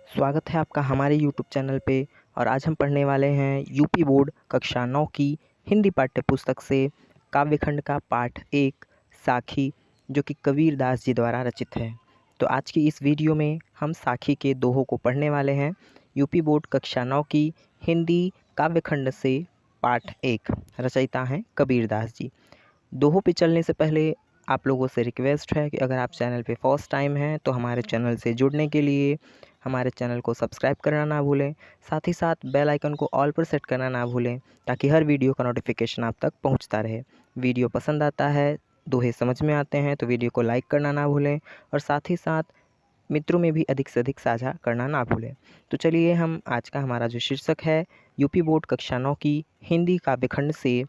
स्वागत है आपका हमारे यूट्यूब चैनल पे। और आज हम पढ़ने वाले हैं यूपी बोर्ड कक्षा 9 की हिंदी पाठ्य पुस्तक से काव्यखंड का पाठ 1 साखी, जो कि कबीर दास जी द्वारा रचित है। तो आज की इस वीडियो में हम साखी के दोहों को पढ़ने वाले हैं। यूपी बोर्ड कक्षा 9 की हिंदी काव्यखंड से पाठ 1, रचयिता हैं कबीर दास जी। दोहों पे चलने से पहले आप लोगों से रिक्वेस्ट है कि अगर आप चैनल पे फर्स्ट टाइम हैं तो हमारे चैनल से जुड़ने के लिए हमारे चैनल को सब्सक्राइब करना ना भूलें। साथ ही साथ बेल आइकन को ऑल पर सेट करना ना भूलें, ताकि हर वीडियो का नोटिफिकेशन आप तक पहुंचता रहे। वीडियो पसंद आता है, दोहे समझ में आते हैं तो वीडियो को लाइक करना ना भूलें, और साथ ही साथ मित्रों में भी अधिक से अधिक साझा करना ना भूलें। तो चलिए हम आज का हमारा जो शीर्षक है यूपी बोर्ड कक्षा 9 की हिंदी काव्यखंड से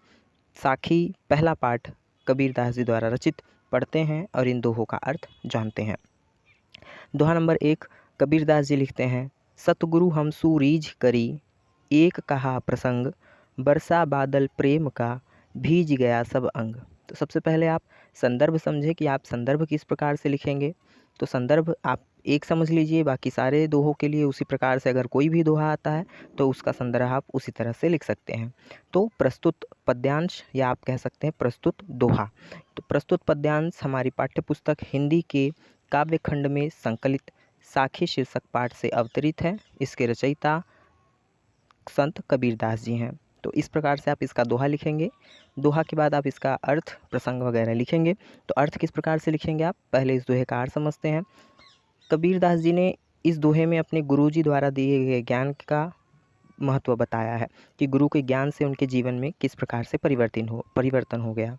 साखी पहला पाठ कबीर दास जी द्वारा रचित पढ़ते हैं और इन दोहों का अर्थ जानते हैं। दोहा नंबर 1। कबीर दास जी लिखते हैं, सतगुरु हम सूरीज करी, एक कहा प्रसंग, बरसा बादल प्रेम का, भीज गया सब अंग। तो सबसे पहले आप संदर्भ समझें कि आप संदर्भ किस प्रकार से लिखेंगे। तो संदर्भ आप एक समझ लीजिए, बाकी सारे दोहों के लिए उसी प्रकार से अगर कोई भी दोहा आता है तो उसका संदर्भ आप उसी तरह से लिख सकते हैं। तो प्रस्तुत पद्यांश, या आप कह सकते हैं प्रस्तुत दोहा। तो प्रस्तुत पद्यांश हमारी पाठ्य पुस्तक हिंदी के काव्यखंड में संकलित साखी शीर्षक पाठ से अवतरित है। इसके रचयिता संत कबीर दास जी हैं। तो इस प्रकार से आप इसका दोहा लिखेंगे। दोहा के बाद आप इसका अर्थ, प्रसंग वगैरह लिखेंगे। तो अर्थ किस प्रकार से लिखेंगे आप पहले इस दोहे का अर्थ समझते हैं। कबीर दास जी ने इस दोहे में अपने गुरुजी द्वारा दिए गए ज्ञान का महत्व बताया है कि गुरु के ज्ञान से उनके जीवन में किस प्रकार से परिवर्तन हो गया।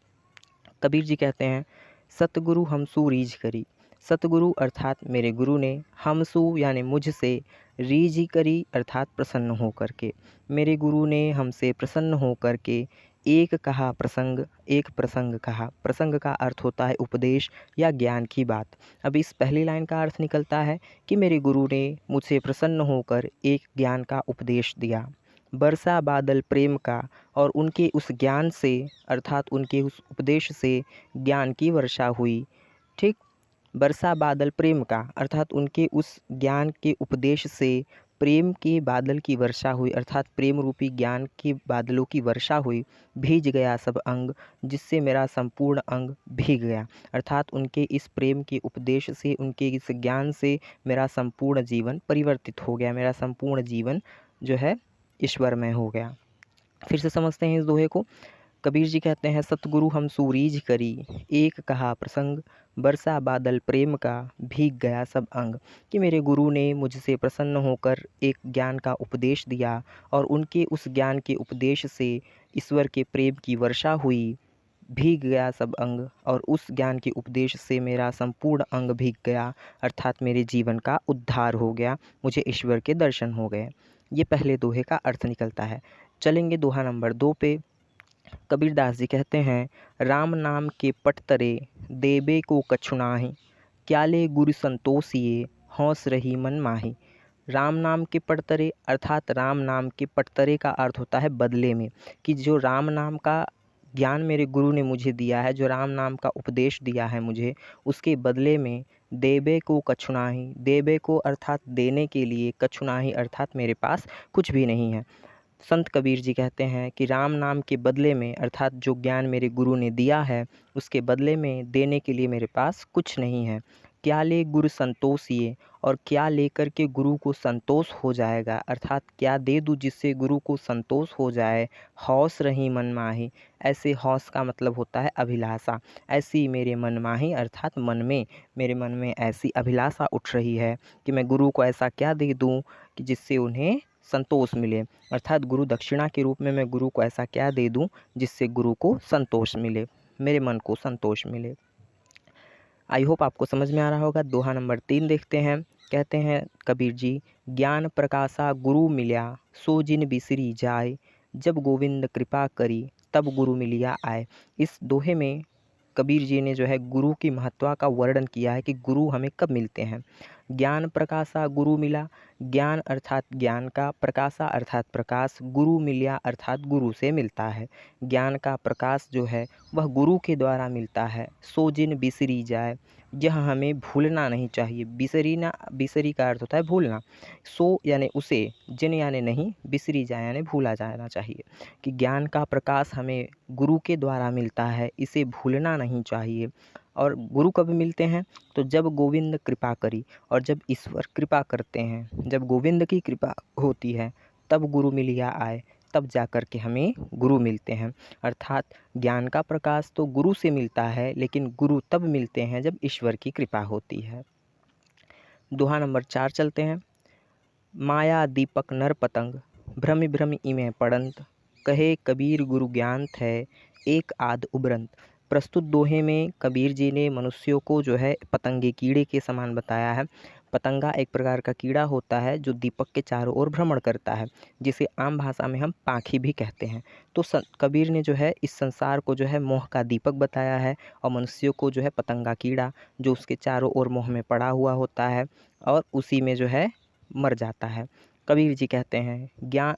कबीर जी कहते हैं, सतगुरु हमसू रीझ करी। सतगुरु अर्थात मेरे गुरु ने, हमसू यानी मुझसे, रीझ करी अर्थात प्रसन्न हो करके, मेरे गुरु ने हमसे प्रसन्न हो करके एक कहा प्रसंग, एक प्रसंग कहा। प्रसंग का अर्थ होता है उपदेश या ज्ञान की बात। अब इस पहली लाइन का अर्थ निकलता है कि मेरे गुरु ने मुझसे प्रसन्न होकर एक ज्ञान का उपदेश दिया। बरसा बादल प्रेम का, और उनके उस ज्ञान से अर्थात उनके उस उपदेश से ज्ञान की वर्षा हुई। ठीक। बरसा बादल प्रेम का अर्थात उनके उस ज्ञान के उपदेश से प्रेम के बादल की वर्षा हुई, अर्थात प्रेम रूपी ज्ञान के बादलों की वर्षा हुई। भीज गया सब अंग, जिससे मेरा संपूर्ण अंग भीग गया। अर्थात उनके इस प्रेम के उपदेश से, उनके इस ज्ञान से मेरा संपूर्ण जीवन परिवर्तित हो गया। मेरा संपूर्ण जीवन जो है ईश्वरमय हो गया। फिर से समझते हैं इस दोहे को। कबीर जी कहते हैं, सतगुरु हम सूरीज करी, एक कहा प्रसंग, बरसा बादल प्रेम का, भीग गया सब अंग। कि मेरे गुरु ने मुझसे प्रसन्न होकर एक ज्ञान का उपदेश दिया, और उनके उस ज्ञान के उपदेश से ईश्वर के प्रेम की वर्षा हुई। भीग गया सब अंग, और उस ज्ञान के उपदेश से मेरा संपूर्ण अंग भीग गया, अर्थात मेरे जीवन का उद्धार हो गया, मुझे ईश्वर के दर्शन हो गए। ये पहले दोहे का अर्थ निकलता है। चलेंगे दोहा नंबर 2 पे। कबीर दास जी कहते हैं, राम नाम के पट तरे, देबे को कछु नाहि, क्याले गुरु संतोषिए, हौस रही मन माही। राम नाम के पटतरे अर्थात राम नाम के पटतरे का अर्थ होता है बदले में, कि जो राम नाम का ज्ञान मेरे गुरु ने मुझे दिया है, जो राम नाम का उपदेश दिया है मुझे, उसके बदले में देबे को कछु नाहि, देबे को अर्थात देने के लिए, कछु नाहि अर्थात मेरे पास कुछ भी नहीं है। संत कबीर जी कहते हैं कि राम नाम के बदले में अर्थात जो ज्ञान मेरे गुरु ने दिया है, उसके बदले में देने के लिए मेरे पास कुछ नहीं है। क्या ले गुरु संतोषिए, और क्या लेकर के गुरु को संतोष हो जाएगा, अर्थात क्या दे दूँ जिससे गुरु को संतोष हो जाए। हौस रही मन माही, ऐसे हौस का मतलब होता है अभिलाषा। ऐसी मेरे मन माही अर्थात मन में, मेरे मन में ऐसी अभिलाषा उठ रही है कि मैं गुरु को ऐसा क्या दे दूँ कि जिससे उन्हें संतोष मिले, अर्थात गुरु दक्षिणा के रूप में मैं गुरु को ऐसा क्या दे दूं जिससे गुरु को संतोष मिले, मेरे मन को संतोष मिले। आई होप आपको समझ में आ रहा होगा। दोहा नंबर 3 देखते हैं। कहते हैं कबीर जी, ज्ञान प्रकाशा गुरु मिल्या, सो जिन बिसरी जाए, जब गोविंद कृपा करी, तब गुरु मिलिया आए। इस दोहे में कबीर जी ने जो है गुरु की महत्व का वर्णन किया है कि गुरु हमें कब मिलते हैं। ज्ञान प्रकाशा गुरु मिला, ज्ञान अर्थात ज्ञान का, प्रकाशा अर्थात प्रकाश, गुरु मिलिया अर्थात गुरु से मिलता है। ज्ञान का प्रकाश जो है वह गुरु के द्वारा मिलता है। सो जिन बिसरी जाए, यह हमें भूलना नहीं चाहिए। बिसरीना, बिसरी का अर्थ होता है भूलना। सो यानी उसे, जिन यानी नहीं, बिसरी जाए यानी भूला जाना चाहिए। कि ज्ञान का प्रकाश हमें गुरु के द्वारा मिलता है, इसे भूलना नहीं चाहिए। और गुरु कब मिलते हैं? तो जब गोविंद कृपा करी, और जब ईश्वर कृपा करते हैं, जब गोविंद की कृपा होती है तब गुरु मिलिया आए, तब जा कर के हमें गुरु मिलते हैं। अर्थात ज्ञान का प्रकाश तो गुरु से मिलता है, लेकिन गुरु तब मिलते हैं जब ईश्वर की कृपा होती है। दोहा नंबर 4 चलते हैं। माया दीपक नर पतंग, भ्रमि भ्रमि इमें पड़ंत, कहे कबीर गुरु ज्ञानत है, एक आध उबरंत। प्रस्तुत दोहे में कबीर जी ने मनुष्यों को जो है पतंगे, कीड़े के समान बताया है। पतंगा एक प्रकार का कीड़ा होता है जो दीपक के चारों ओर भ्रमण करता है, जिसे आम भाषा में हम पाखी भी कहते हैं। तो कबीर ने जो है इस संसार को जो है मोह का दीपक बताया है, और मनुष्यों को जो है पतंगा कीड़ा, जो उसके चारों ओर मोह में पड़ा हुआ होता है और उसी में जो है मर जाता है। कबीर जी कहते हैं ज्ञान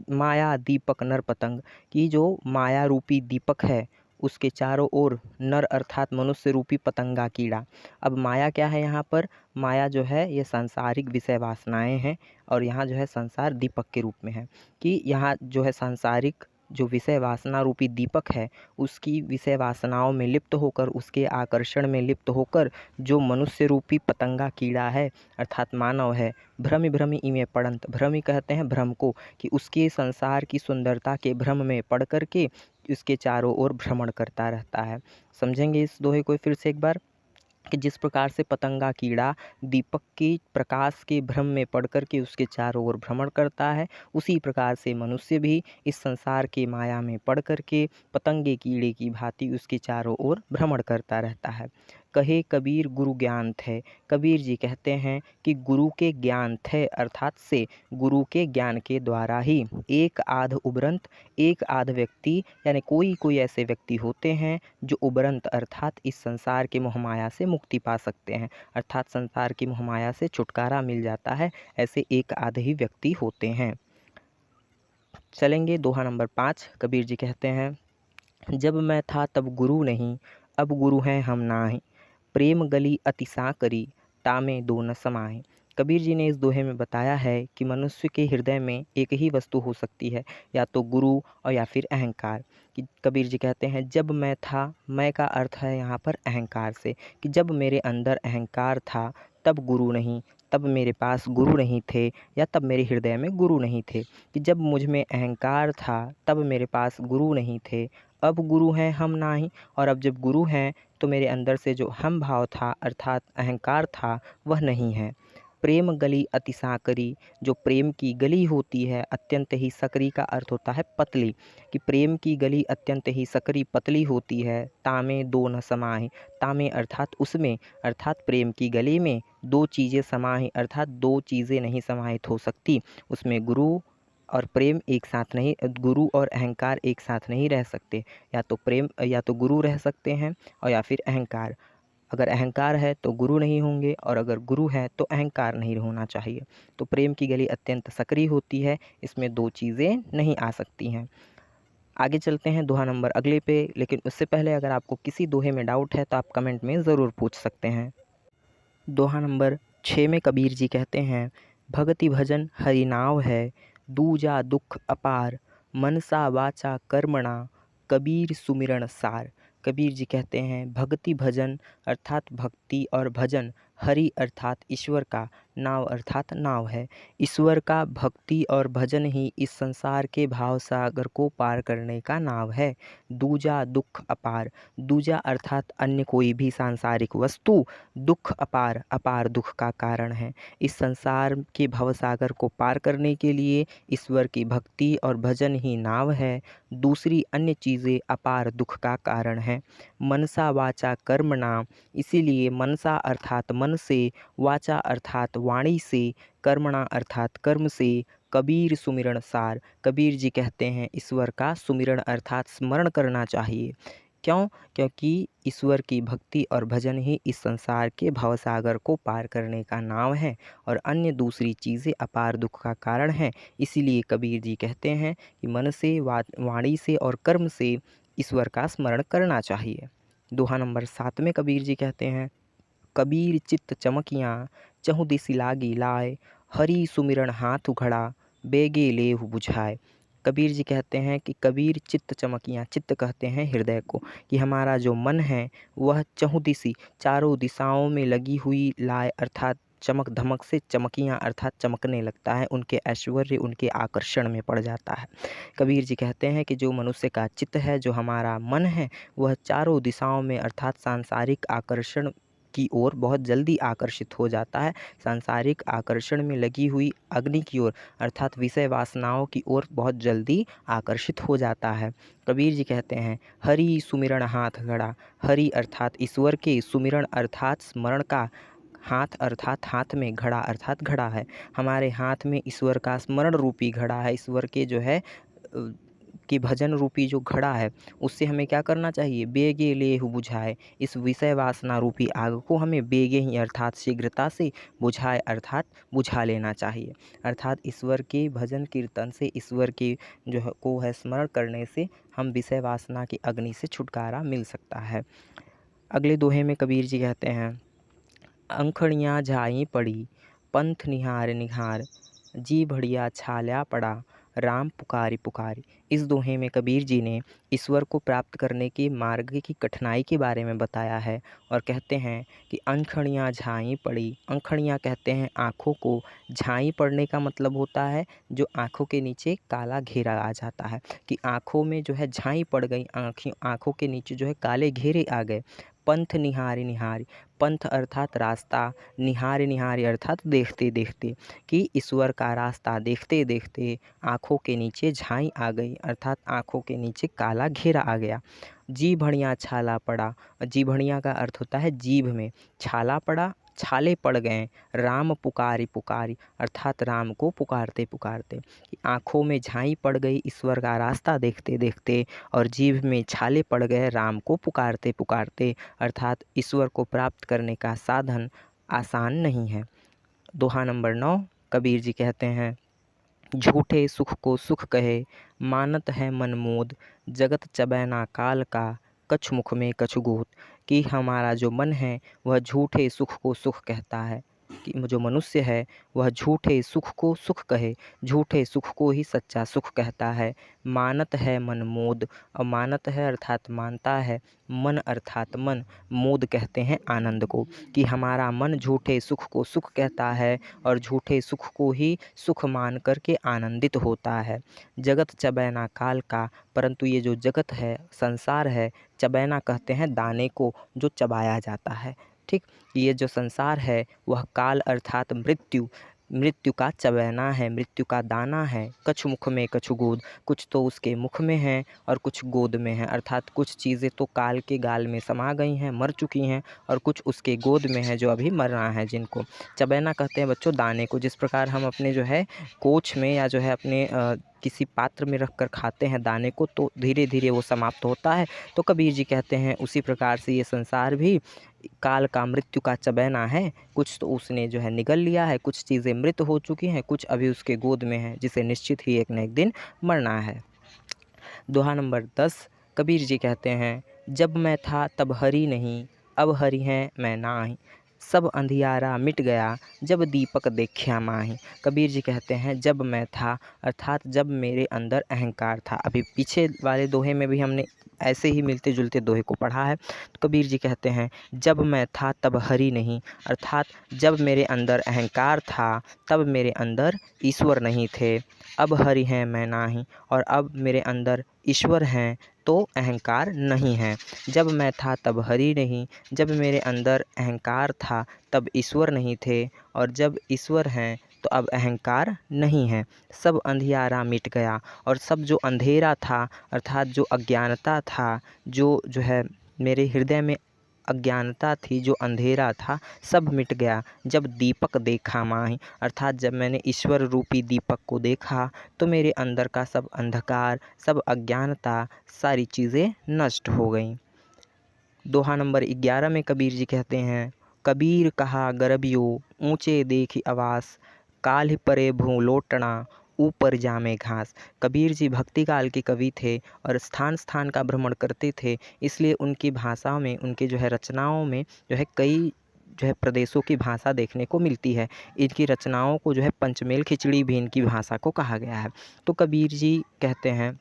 माया दीपक नर पतंग, कि जो माया रूपी दीपक है उसके चारों ओर नर अर्थात मनुष्य रूपी पतंगा कीड़ा। अब माया क्या है यहाँ पर? माया जो है ये सांसारिक विषय वासनाएं हैं, और यहाँ जो है संसार दीपक के रूप में है। कि यहाँ जो है सांसारिक जो विषय वासना रूपी दीपक है, उसकी विषय वासनाओं में लिप्त होकर, उसके आकर्षण में लिप्त होकर जो मनुष्य रूपी पतंगा कीड़ा है अर्थात मानव है, भ्रमि भ्रमि इमें पड़ंत, भ्रमि कहते हैं भ्रम को, कि उसके संसार की सुंदरता के भ्रम में पड़ कर के उसके चारों ओर भ्रमण करता रहता है। समझेंगे इस दोहे को फिर से एक बार, कि जिस प्रकार से पतंगा कीड़ा दीपक के प्रकाश के भ्रम में पड़ कर के उसके चारों ओर भ्रमण करता है, उसी प्रकार से मनुष्य भी इस संसार के माया में पड़ कर के पतंगे कीड़े की भांति उसके चारों ओर भ्रमण करता रहता है। कहे कबीर गुरु ज्ञान थे, कबीर जी कहते हैं कि गुरु के ज्ञान थे अर्थात से गुरु के ज्ञान के द्वारा ही एक आध उबरंत, एक आध व्यक्ति यानी कोई कोई ऐसे व्यक्ति होते हैं जो उबरंत अर्थात इस संसार के मोहमाया से मुक्ति पा सकते हैं, अर्थात संसार की मोहमाया से छुटकारा मिल जाता है। ऐसे एक आध ही व्यक्ति होते हैं। चलेंगे दोहा नंबर 5। कबीर जी कहते हैं जब मैं था तब गुरु नहीं, अब गुरु हैं हम नाहीं, प्रेम गली अति साकरी, तामे दो न समाए। कबीर जी ने इस दोहे में बताया है कि मनुष्य के हृदय में एक ही वस्तु हो सकती है, या तो गुरु और या फिर अहंकार। कि कबीर जी कहते हैं जब मैं था, मैं का अर्थ है यहाँ पर अहंकार से, कि जब मेरे अंदर अहंकार था तब गुरु नहीं, तब मेरे पास गुरु नहीं थे, या तब मेरे हृदय में गुरु नहीं थे। कि जब मुझ में अहंकार था तब मेरे पास गुरु नहीं थे, अब गुरु हैं हम नाही, और अब जब गुरु हैं तो मेरे अंदर से जो हम भाव था अर्थात अहंकार था वह नहीं है। प्रेम गली अति साकरी, जो प्रेम की गली होती है अत्यंत ही सकरी का अर्थ होता है पतली, कि प्रेम की गली अत्यंत ही सकरी पतली होती है। तामे दो न समाहि, तामे अर्थात उसमें, अर्थात प्रेम की गली में दो चीज़ें समाहि अर्थात दो चीज़ें नहीं समाहित हो सकती। उसमें गुरु और प्रेम एक साथ नहीं, गुरु और अहंकार एक साथ नहीं रह सकते। या तो प्रेम, या तो गुरु रह सकते हैं और या फिर अहंकार। अगर अहंकार है तो गुरु नहीं होंगे, और अगर गुरु है तो अहंकार नहीं होना चाहिए। तो प्रेम की गली अत्यंत सकरी होती है, इसमें दो चीज़ें नहीं आ सकती हैं। आगे चलते हैं दोहा नंबर अगले पे, लेकिन उससे पहले अगर आपको किसी दोहे में डाउट है तो आप कमेंट में ज़रूर पूछ सकते हैं। दोहा नंबर 6 में कबीर जी कहते हैं भगति भजन हरि नाव है, दूजा दुख अपार, मनसा वाचा कर्मणा, कबीर सुमिरन सार। कबीर जी कहते हैं भक्ति भजन अर्थात भक्ति और भजन, हरि अर्थात ईश्वर का, नाव अर्थात नाव है। ईश्वर का भक्ति और भजन ही इस संसार के भाव सागर को पार करने का नाव है। दूजा दुख अपार, दूजा अर्थात अन्य कोई भी सांसारिक वस्तु दुख अपार, अपार दुख का कारण है। इस संसार के भवसागर को पार करने के लिए ईश्वर की भक्ति और भजन ही नाव है, दूसरी अन्य चीज़ें अपार दुख का कारण है। मनसा वाचा कर्मणा, इसीलिए मनसा अर्थात मन से, वाचा अर्थात वाणी से, कर्मणा अर्थात कर्म से, कबीर सुमिरन सार। कबीर जी कहते हैं ईश्वर का सुमिरन अर्थात स्मरण करना चाहिए। क्यों? क्योंकि ईश्वर की भक्ति और भजन ही इस संसार के भवसागर को पार करने का नाव है, और अन्य दूसरी चीज़ें अपार दुख का कारण हैं। इसीलिए कबीर जी कहते हैं कि मन से, वाणी से और कर्म से ईश्वर का स्मरण करना चाहिए। दोहा नंबर 7 में कबीर जी कहते हैं कबीर चित्त चमकियाँ चहु दिसि लागी लाए, हरि सुमिरन हाथ उघड़ा बेगे लेहु बुझाए। कबीर जी कहते हैं कि कबीर चित्त चमकियाँ, चित्त कहते हैं हृदय को, कि हमारा जो मन है वह चहु दिशि चारों दिशाओं में लगी हुई लाए, अर्थात चमक धमक से चमकियाँ अर्थात चमकने लगता है, उनके ऐश्वर्य उनके आकर्षण में पड़ जाता है। कबीर जी कहते हैं कि जो मनुष्य का चित्त है, जो हमारा मन है, वह चारों दिशाओं में अर्थात सांसारिक आकर्षण की ओर बहुत जल्दी आकर्षित हो जाता है। सांसारिक आकर्षण में लगी हुई अग्नि की ओर अर्थात विषय वासनाओं की ओर बहुत जल्दी आकर्षित हो जाता है। कबीर जी कहते हैं हरि सुमिरन हाथ घड़ा, हरि अर्थात ईश्वर के, सुमिरन अर्थात स्मरण का, हाथ अर्थात हाथ में, घड़ा अर्थात घड़ा है, हमारे हाथ में ईश्वर का स्मरण रूपी घड़ा है। ईश्वर के जो है कि भजन रूपी जो घड़ा है, उससे हमें क्या करना चाहिए, बेगे लेहु बुझाए, इस विषय वासना रूपी आग को हमें बेगे ही अर्थात शीघ्रता से बुझाए अर्थात बुझा लेना चाहिए। अर्थात ईश्वर के भजन कीर्तन से, ईश्वर के जो है को है स्मरण करने से हम विषय वासना की अग्नि से छुटकारा मिल सकता है। अगले दोहे में कबीर जी कहते हैं अंखड़ियाँ झाई पड़ी पंथ निहार निहार, जी भड़िया छाल्या पड़ा राम पुकारी पुकारी। इस दोहे में कबीर जी ने ईश्वर को प्राप्त करने के मार्ग की कठिनाई के बारे में बताया है और कहते हैं कि अंखड़ियाँ झाई पड़ी। अंखड़ियाँ कहते हैं आँखों को, झाई पड़ने का मतलब होता है जो आँखों के नीचे काला घेरा आ जाता है, कि आँखों में जो है झाई पड़ गई, आँखों के नीचे जो है काले घेरे आ गए। पंथ निहारी निहारी, पंथ अर्थात रास्ता, निहारी निहारी अर्थात देखते देखते, कि ईश्वर का रास्ता देखते देखते आँखों के नीचे झाई आ गई अर्थात आँखों के नीचे काला घेरा आ गया। जी भड़िया छाला पड़ा, जी भड़िया का अर्थ होता है जीभ में, छाला पड़ा छाले पड़ गए, राम पुकारी पुकारी अर्थात राम को पुकारते पुकारते, कि आँखों में झाई पड़ गई ईश्वर का रास्ता देखते देखते और जीभ में छाले पड़ गए राम को पुकारते पुकारते, अर्थात ईश्वर को प्राप्त करने का साधन आसान नहीं है। दोहा नंबर 9 कबीर जी कहते हैं झूठे सुख को सुख कहे, मानत है मन मोद, जगत चबैना काल का, कछु मुख में कछु गोद। कि हमारा जो मन है वह झूठे सुख को सुख कहता है, कि जो मनुष्य है वह झूठे सुख को सुख कहे, झूठे सुख को ही सच्चा सुख कहता है। मानत है मन मोद, और मानत है अर्थात मानता है, मन अर्थात मन, मोद कहते हैं आनंद को, कि हमारा मन झूठे सुख को सुख कहता है और झूठे सुख को ही सुख मान करके आनंदित होता है। जगत चबैना काल का, परंतु ये जो जगत है, संसार है, चबैना कहते हैं दाने को जो चबाया जाता है। ठीक, ये जो संसार है वह काल अर्थात मृत्यु, मृत्यु का चबैना है, मृत्यु का दाना है। कछु मुख में कछु गोद, कुछ तो उसके मुख में है और कुछ गोद में है, अर्थात कुछ चीज़ें तो काल के गाल में समा गई हैं, मर चुकी हैं, और कुछ उसके गोद में है जो अभी मरना है, जिनको चबैना कहते हैं बच्चों दाने को। जिस प्रकार हम अपने जो है कोच में या जो है अपने किसी पात्र में रख कर खाते हैं दाने को, तो धीरे धीरे वो समाप्त होता है। तो कबीर जी कहते हैं उसी प्रकार से ये संसार भी काल का, मृत्यु का चबैना है। कुछ तो उसने जो है निगल लिया है, कुछ चीज़ें मृत हो चुकी हैं, कुछ अभी उसके गोद में है, जिसे निश्चित ही एक न एक दिन मरना है। दोहा नंबर 10 कबीर जी कहते हैं जब मैं था तब हरि नहीं, अब हरि हैं मैं नाही, सब अंधियारा मिट गया जब दीपक देखा माही। कबीर जी कहते हैं जब मैं था अर्थात जब मेरे अंदर अहंकार था। अभी पीछे वाले दोहे में भी हमने ऐसे ही मिलते जुलते दोहे को पढ़ा है। तो कबीर जी कहते हैं जब मैं था तब हरि नहीं, अर्थात जब मेरे अंदर अहंकार था तब मेरे अंदर ईश्वर नहीं थे। अब हरि हैं मैं नाही, और अब मेरे अंदर ईश्वर हैं तो अहंकार नहीं है। जब मैं था तब हरि नहीं, जब मेरे अंदर अहंकार था तब ईश्वर नहीं थे, और जब ईश्वर हैं तो अब अहंकार नहीं है। सब अंधियारा मिट गया, और सब जो अंधेरा था अर्थात जो अज्ञानता था, जो है मेरे हृदय में अज्ञानता थी, जो अंधेरा था, सब मिट गया जब दीपक देखा माही, अर्थात जब मैंने ईश्वर रूपी दीपक को देखा तो मेरे अंदर का सब अंधकार, सब अज्ञानता, सारी चीज़ें नष्ट हो गईं। दोहा नंबर 11 में कबीर जी कहते हैं कबीर कहा गरबियो ऊंचे देखी आवास, काल्हि परे भू लोटना ऊपर जामे घास। कबीर जी भक्ति काल के कवि थे और स्थान स्थान का भ्रमण करते थे, इसलिए उनकी भाषा में, उनके जो है रचनाओं में जो है कई जो है प्रदेशों की भाषा देखने को मिलती है। इनकी रचनाओं को जो है पंचमेल खिचड़ी भी इनकी भाषा को कहा गया है। तो कबीर जी कहते हैं,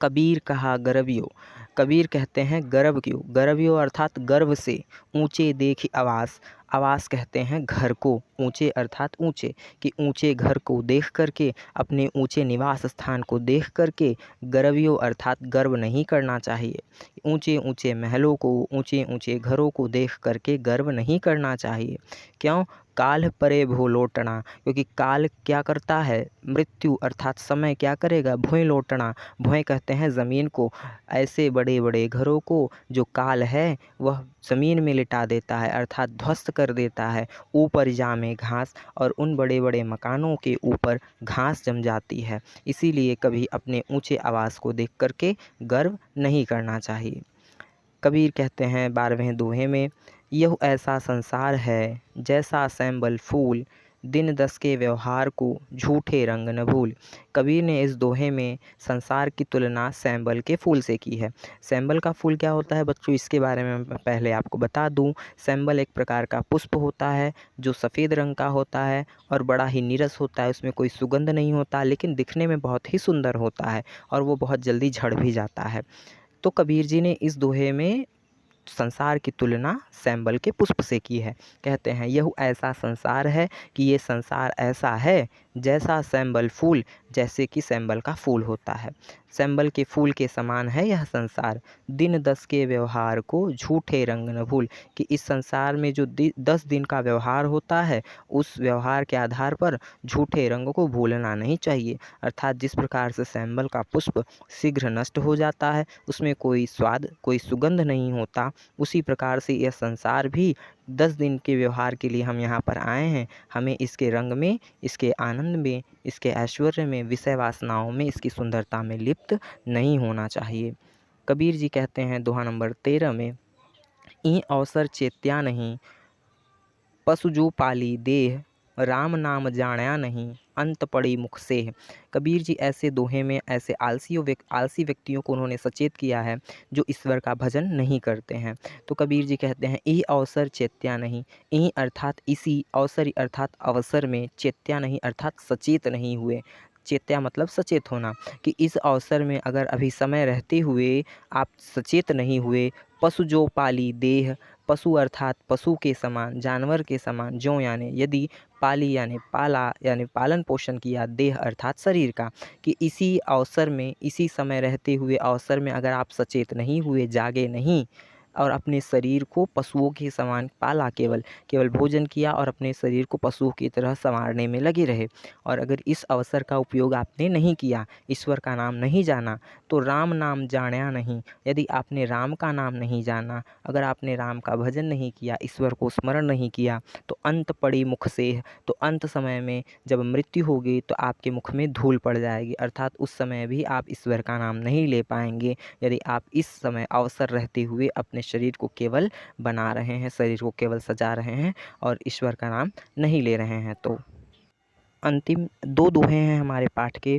कबीर कहा गर्वियो, कबीर कहते हैं गर्व क्यों, गर्वियो अर्थात गर्व से, ऊंचे देखी आवास, आवास कहते हैं घर को, ऊंचे अर्थात ऊंचे, कि ऊंचे घर को देख करके, अपने ऊंचे निवास स्थान को देख करके, गर्वियो अर्थात गर्व नहीं करना चाहिए। ऊंचे ऊंचे महलों को, ऊंचे ऊंचे घरों को देख करके गर्व नहीं करना चाहिए। क्यों? काल परे भो लौटना, क्योंकि काल क्या करता है, मृत्यु अर्थात समय क्या करेगा, भोंय लौटना, भोंय कहते हैं ज़मीन को, ऐसे बड़े बड़े घरों को जो काल है वह ज़मीन में लिटा देता है अर्थात ध्वस्त कर देता है। ऊपर जामे घास, और उन बड़े बड़े मकानों के ऊपर घास जम जाती है। इसीलिए कभी अपने ऊंचे आवास को देख करके गर्व नहीं करना चाहिए। कबीर कहते हैं 12वें दोहे में, यह ऐसा संसार है जैसा सैंबल फूल, दिन दस के व्यवहार को झूठे रंग न भूल। कबीर ने इस दोहे में संसार की तुलना सैंबल के फूल से की है। सैंबल का फूल क्या होता है बच्चों, इसके बारे में मैं पहले आपको बता दूं। सैंबल एक प्रकार का पुष्प होता है जो सफ़ेद रंग का होता है और बड़ा ही नीरस होता है। उसमें कोई सुगंध नहीं होता, लेकिन दिखने में बहुत ही सुंदर होता है और वो बहुत जल्दी झड़ भी जाता है। तो कबीर जी ने इस दोहे में संसार की तुलना सैंबल के पुष्प से की है। कहते हैं यह ऐसा संसार है कि ये संसार ऐसा है जैसा सैंबल फूल, जैसे कि सैंबल का फूल होता है। सैंबल के फूल के समान है यह संसार, दिन दस के व्यवहार को झूठे रंग न भूल, कि इस संसार में जो 10 दिन का व्यवहार होता है उस व्यवहार के आधार पर झूठे रंग को भूलना नहीं चाहिए। अर्थात जिस प्रकार से सैंबल का पुष्प शीघ्र नष्ट हो जाता है, उसमें कोई स्वाद कोई सुगंध नहीं होता, उसी प्रकार से यह संसार भी 10 दिन के व्यवहार के लिए हम यहाँ पर आए हैं। हमें इसके रंग में, इसके आनंद में, इसके ऐश्वर्य में, विषय वासनाओं में, इसकी सुंदरता में लिप्त नहीं होना चाहिए। कबीर जी कहते हैं दोहा नंबर 13 में, ई अवसर चेत्या नहीं, पशु जो पाली देह, राम नाम जाण्या नहीं, अंत पड़ी मुख सेह। कबीर जी ऐसे दोहे में ऐसे आलसी व्यक्तियों को उन्होंने सचेत किया है जो ईश्वर का भजन नहीं करते हैं। तो कबीर जी कहते हैं ई अवसर चेत्या नहीं, ई अर्थात इसी, अवसर अर्थात अवसर में, चेत्या नहीं अर्थात सचेत नहीं हुए। चेत्या मतलब सचेत होना, कि इस अवसर में अगर अभी समय रहते हुए आप सचेत नहीं हुए, पशु जो पाली देह, पशु अर्थात पशु के समान, जानवर के समान, ज्यों यानी यदि, पाली यानी पाला यानी पालन पोषण किया, देह अर्थात शरीर का, कि इसी अवसर में, इसी समय रहते हुए अवसर में अगर आप सचेत नहीं हुए, जागे नहीं और अपने शरीर को पशुओं के समान पाला, केवल भोजन किया और अपने शरीर को पशुओं की तरह संवारने में लगे रहे, और अगर इस अवसर का उपयोग आपने नहीं किया, ईश्वर का नाम नहीं जाना, तो राम नाम जाण्या नहीं, यदि आपने राम का नाम नहीं जाना, अगर आपने राम का भजन नहीं किया, ईश्वर को स्मरण नहीं किया, तो अंत पड़ी मुख से, तो अंत समय में जब मृत्यु होगी तो आपके मुख में धूल पड़ जाएगी, अर्थात उस समय भी आप ईश्वर का नाम नहीं ले पाएंगे। यदि आप इस समय अवसर रहते हुए अपने शरीर को केवल बना रहे हैं, शरीर को केवल सजा रहे हैं और ईश्वर का नाम नहीं ले रहे हैं। तो अंतिम 2 दोहे हैं हमारे पाठ के।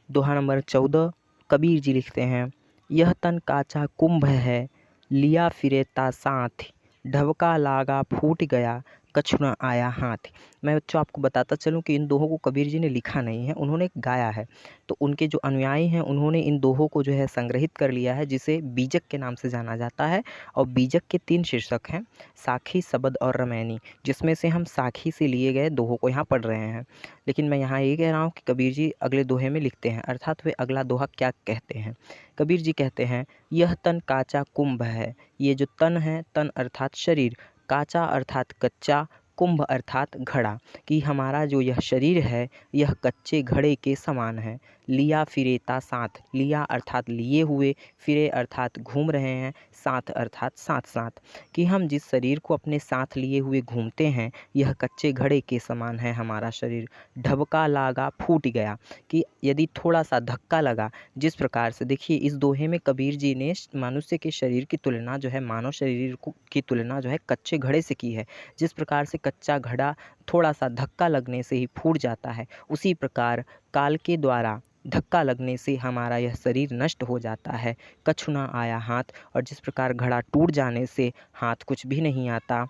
दोहा नंबर 14, कबीर जी लिखते हैं, यह तन काचा कुंभ है, लिया फिरे ता साथ, ढबका लागा फूट गया, कछु न आया हाथ। मैं बच्चों आपको बताता चलूं कि इन दोहों को कबीर जी ने लिखा नहीं है, उन्होंने गाया है। तो उनके जो अनुयायी हैं उन्होंने इन दोहों को जो है संग्रहित कर लिया है, जिसे बीजक के नाम से जाना जाता है। और बीजक के 3 शीर्षक हैं, साखी, शबद और रमैनी, जिसमें से हम साखी से लिए गए दोहों को यहाँ पढ़ रहे हैं। लेकिन मैं यहाँ ये कह रहा हूँ कि कबीर जी अगले दोहे में लिखते हैं, अर्थात वे अगला दोहा क्या कहते हैं। कबीर जी कहते हैं, यह तन काचा कुंभ है, ये जो तन है, तन अर्थात शरीर, काचा अर्थात कच्चा, कुंभ अर्थात घड़ा, कि हमारा जो यह शरीर है यह कच्चे घड़े के समान है। लिया फिरेता साथ, लिया अर्थात लिए हुए, फिरे अर्थात घूम रहे हैं, साथ अर्थात साथ साथ, कि हम जिस शरीर को अपने साथ लिए हुए घूमते हैं यह कच्चे घड़े के समान है हमारा शरीर। ढबका लागा फूट गया, कि यदि थोड़ा सा धक्का लगा, जिस प्रकार से देखिए इस दोहे में कबीर जी ने मनुष्य के शरीर की तुलना जो है, मानव शरीर की तुलना जो है कच्चे घड़े से की है। जिस प्रकार से कच्चा घड़ा थोड़ा सा धक्का लगने से ही फूट जाता है, उसी प्रकार काल के द्वारा धक्का लगने से हमारा यह शरीर नष्ट हो जाता है, कछु ना आया हाथ। और जिस प्रकार घड़ा टूट जाने से हाथ कुछ भी नहीं आता,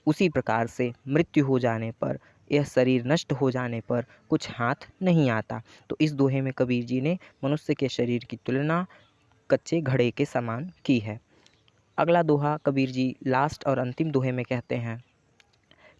उसी प्रकार से मृत्यु हो जाने पर, यह शरीर नष्ट हो जाने पर कुछ हाथ नहीं आता। तो इस दोहे में कबीर जी ने मनुष्य के शरीर की तुलना कच्चे घड़े के समान की है। अगला दोहा कबीर जी लास्ट और अंतिम दोहे में कहते हैं,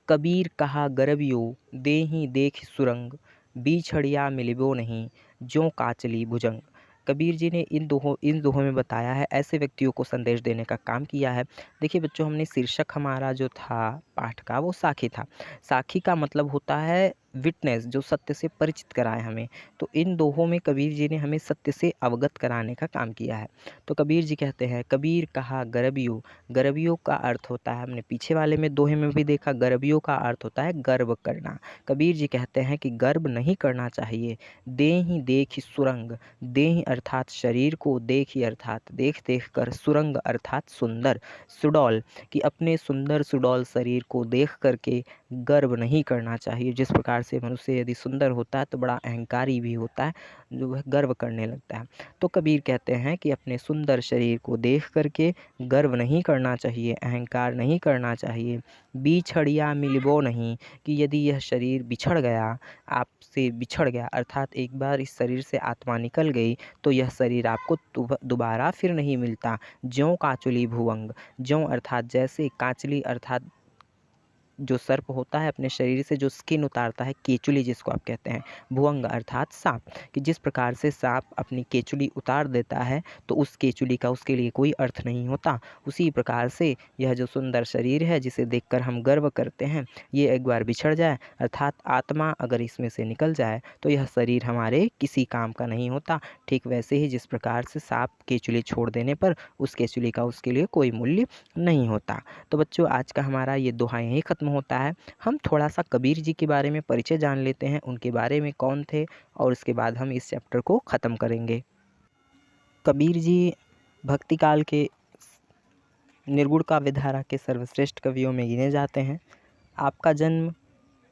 कबीर कहा गरबियो देहि देख सुरंग, बिछड़िया मिलिबो नहीं ज्यों काचली भुजंग। कबीर जी ने इन दोहों में बताया है, ऐसे व्यक्तियों को संदेश देने का काम किया है। देखिए बच्चों, हमने शीर्षक हमारा जो था पाठ का वो साखी था। साखी का मतलब होता है विटनेस, जो सत्य से परिचित कराए हमें। तो इन दोहों में कबीर जी ने हमें सत्य से अवगत कराने का काम किया है। तो कबीर जी कहते हैं, कबीर कहा गरबियो। गरबियो का अर्थ होता है, हमने पीछे वाले में दोहे में भी देखा, गरबियो का अर्थ होता है गर्व करना। कबीर जी कहते हैं कि गर्व नहीं करना चाहिए। देहि देखि सुरंग, देहि अर्थात शरीर को, देखि अर्थात देख देख कर, सुरंग अर्थात सुंदर, सुडौल, कि अपने सुंदर सुडौल शरीर को देख करके गर्व नहीं करना चाहिए। जिस प्रकार से मनुष्य यदि सुंदर होता है तो बड़ा अहंकारी भी होता है, जो वह गर्व करने लगता है। तो कबीर कहते हैं कि अपने सुंदर शरीर को देख करके गर्व नहीं करना चाहिए, अहंकार नहीं करना चाहिए। बिछड़िया मिलबो नहीं, कि यदि यह शरीर बिछड़ गया, आपसे बिछड़ गया, अर्थात एक बार इस शरीर से आत्मा निकल गई तो यह शरीर आपको दोबारा फिर नहीं मिलता। ज्यों काचुली भुवंग, ज्यों अर्थात जैसे, काचली अर्थात जो सर्प होता है अपने शरीर से जो स्किन उतारता है, केचुली जिसको आप कहते हैं, भुवंग अर्थात सांप, कि जिस प्रकार से सांप अपनी केचुली उतार देता है तो उस केचुली का उसके लिए कोई अर्थ नहीं होता, उसी प्रकार से यह जो सुंदर शरीर है जिसे देखकर हम गर्व करते हैं, ये एक बार बिछड़ जाए, अर्थात आत्मा अगर इसमें से निकल जाए तो यह शरीर हमारे किसी काम का नहीं होता। ठीक वैसे ही जिस प्रकार से सांप केचुली छोड़ देने पर उस केचुली का उसके लिए कोई मूल्य नहीं होता। तो बच्चों, आज का हमारा ये दोहा यहीं ख़त्म होता है। हम थोड़ा सा कबीर जी के बारे में परिचय जान लेते हैं, उनके बारे में कौन थे, और उसके बाद हम इस चैप्टर को ख़त्म करेंगे। कबीर जी भक्ति काल के निर्गुण काव्य धारा के सर्वश्रेष्ठ कवियों में गिने जाते हैं। आपका जन्म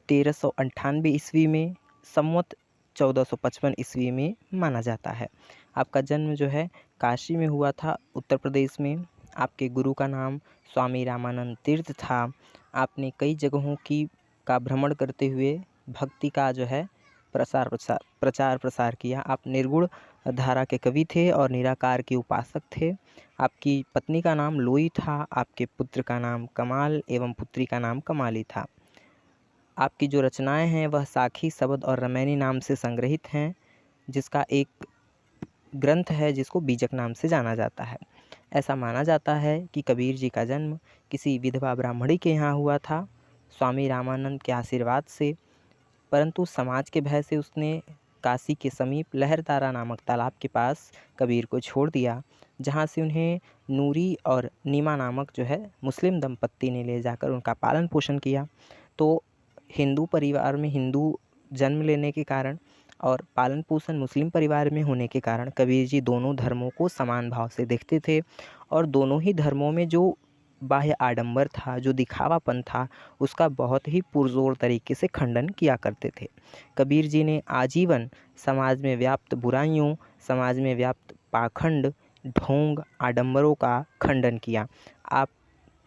1398 ईस्वी में, संवत 1455 ईस्वी में माना जाता है। आपका जन्म जो है काशी में हुआ था, उत्तर प्रदेश में। आपके गुरु का नाम स्वामी रामानंद तीर्थ था। आपने कई जगहों का भ्रमण करते हुए भक्ति का जो है प्रचार प्रसार किया। आप निर्गुण धारा के कवि थे और निराकार के उपासक थे। आपकी पत्नी का नाम लोई था, आपके पुत्र का नाम कमाल एवं पुत्री का नाम कमाली था। आपकी जो रचनाएं हैं वह साखी, शबद और रमैनी नाम से संग्रहित हैं, जिसका एक ग्रंथ है जिसको बीजक नाम से जाना जाता है। ऐसा माना जाता है कि कबीर जी का जन्म किसी विधवा ब्राह्मणी के यहाँ हुआ था, स्वामी रामानंद के आशीर्वाद से, परंतु समाज के भय से उसने काशी के समीप लहरतारा नामक तालाब के पास कबीर को छोड़ दिया, जहाँ से उन्हें नूरी और नीमा नामक जो है मुस्लिम दंपत्ति ने ले जाकर उनका पालन पोषण किया। तो हिंदू परिवार में हिंदू जन्म लेने के कारण और पालन पोषण मुस्लिम परिवार में होने के कारण कबीर जी दोनों धर्मों को समान भाव से देखते थे, और दोनों ही धर्मों में जो बाह्य आडंबर था, जो दिखावापन था, उसका बहुत ही पुरजोर तरीके से खंडन किया करते थे। कबीर जी ने आजीवन समाज में व्याप्त बुराइयों, समाज में व्याप्त पाखंड, ढोंग, आडंबरों का खंडन किया। आप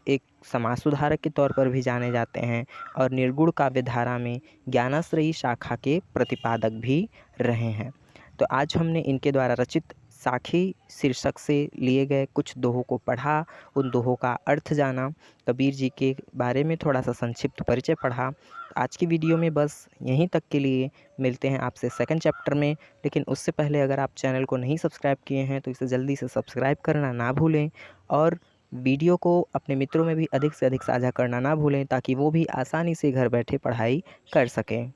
एक समाज सुधारक के तौर पर भी जाने जाते हैं और निर्गुण काव्य धारा में ज्ञानाश्रयी शाखा के प्रतिपादक भी रहे हैं। तो आज हमने इनके द्वारा रचित साखी शीर्षक से लिए गए कुछ दोहों को पढ़ा, उन दोहों का अर्थ जाना, कबीर जी के बारे में थोड़ा सा संक्षिप्त परिचय पढ़ा। आज की वीडियो में बस यहीं तक के लिए, मिलते हैं आपसे सेकंड चैप्टर में। लेकिन उससे पहले अगर आप चैनल को नहीं सब्सक्राइब किए हैं तो इसे जल्दी से सब्सक्राइब करना ना भूलें, और वीडियो को अपने मित्रों में भी अधिक से अधिक साझा करना ना भूलें, ताकि वो भी आसानी से घर बैठे पढ़ाई कर सकें।